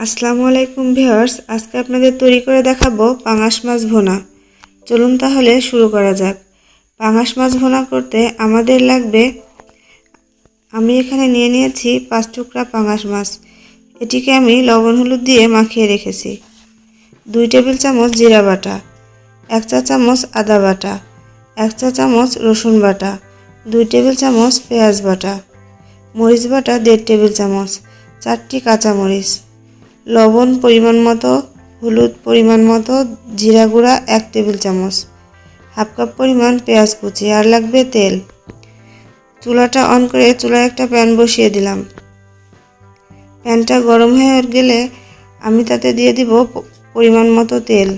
আসসালামু আলাইকুম ভিউয়ার্স, আজকে আপনাদের তৈরি করে দেখাবো পাঙাশ মাছ ভুনা। চলুন তাহলে শুরু করা যাক। পাঙাশ মাছ ভুনা করতে আমাদের লাগবে, আমি এখানে নিয়ে নিয়েছি 5 টুকরা পাঙাশ মাছ। এটিকে আমি লবণ হলুদ দিয়ে মাখিয়ে রেখেছি। 2 টেবিল চামচ জিরা বাটা, 1 চা চামচ আদা বাটা, 1 চা চামচ রসুন বাটা, 2 টেবিল চামচ পেঁয়াজ বাটা, মরিচ বাটা 1.5 টেবিল চামচ, 4টি কাঁচামরিচ, লবণ পরিমাণ মতো, হলুদ পরিমাণ মতো, জিরা গুঁড়া 1 টেবিল চামচ, হাফ কাপ পরিমাণ পেঁয়াজ কুচি, আর লাগবে তেল। চুলাটা অন করে চুলায় একটা প্যান বসিয়ে দিলাম। প্যানটা গরম হয়ে গেলে আমি তাতে দিয়ে দিব পরিমাণ মতো তেল।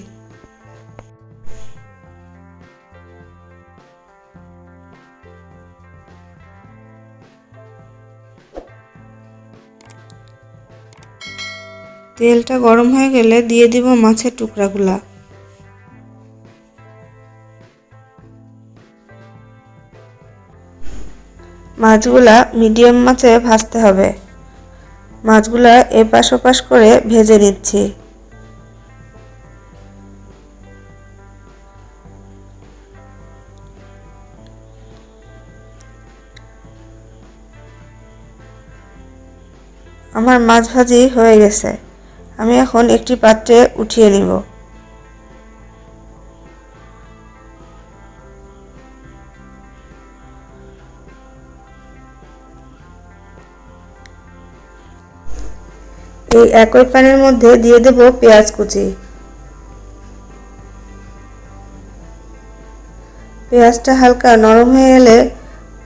তেলটা গরম হয়ে গেলে দিয়ে দিব মাছের টুকরাগুলা। মাছগুলা মিডিয়াম আঁচে ভাজতে হবে। মাছগুলা এপাশ ওপাশ করে ভেজে নিচ্ছি। আমার মাছ ভাজি হয়ে গেছে। আমি এখন একটি পাত্রে উঠিয়ে নিব। এই একই প্যানের মধ্যে দিয়ে দেব পেঁয়াজ কুচি। পেঁয়াজটা হালকা নরম হয়ে এলে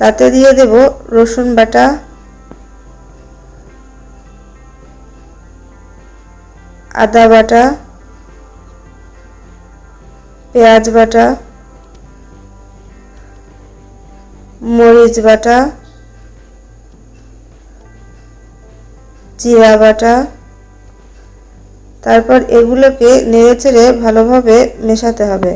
তাতে দিয়ে দেব রসুন বাটা, আদা বাটা, পেঁয়াজ বাটা, মরিচ বাটা, জিরা বাটা। তারপর এগুলোকে নেড়েচেড়ে ভালোভাবে মেশাতে হবে।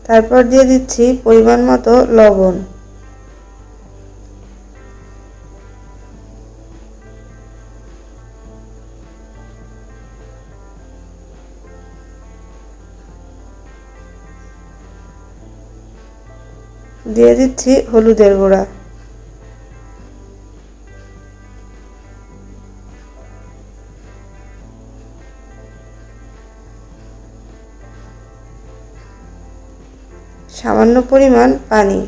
তারপর দিয়ে দিচ্ছি পরিমাণ মতো লবণ। দিয়ে দিচ্ছি হলুদের গুঁড়া। সামান্য পরিমাণ পানি।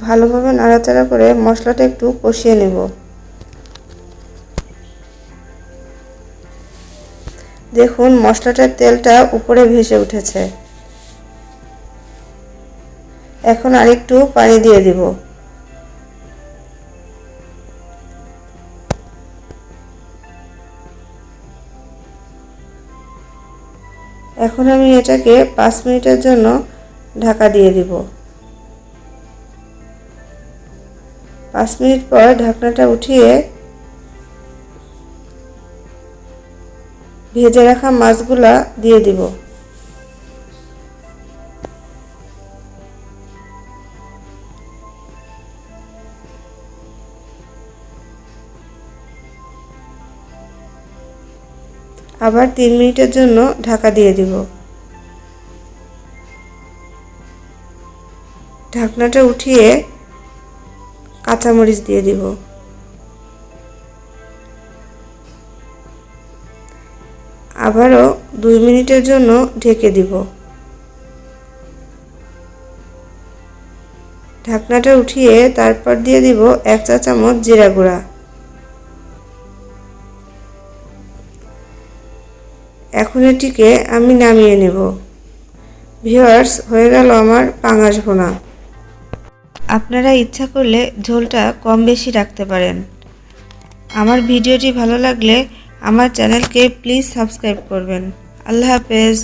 ভালোভাবে নাড়াচাড়া করে মশলাটা একটু কষিয়ে নেব। দেখুন মশলাটার তেলটা উপরে ভেসে উঠেছে। এখন আরেকটু পানি দিয়ে দিব। এখন আমি এটাকে 5 মিনিটের জন্য ঢাকা দিয়ে দিব। 5 মিনিট পর ঢাকনাটা উঠিয়ে ভেজে রাখা মাছগুলা দিয়ে দিব। আবার 3 মিনিটের জন্য ঢাকা দিয়ে দিব। ঢাকনাটা উঠিয়ে কাঁচামরিচ দিয়ে দিব। আবারও 2 মিনিটের জন্য ঢেকে দিব। ঢাকনাটা উঠিয়ে তারপর দিয়ে দিব 1 চা চামচ জিরা গুঁড়া। এখন এটিকে আমি নামিয়ে নেব। ভিউয়ার্স, হয়ে গেল আমার পাঙাশ ভুনা। আপনারা ইচ্ছা করলে ঝোলটা কম বেশি রাখতে পারেন। আমার ভিডিওটি ভালো লাগলে আমার চ্যানেলকে প্লিজ সাবস্ক্রাইব করবেন। আল্লাহ হাফেজ।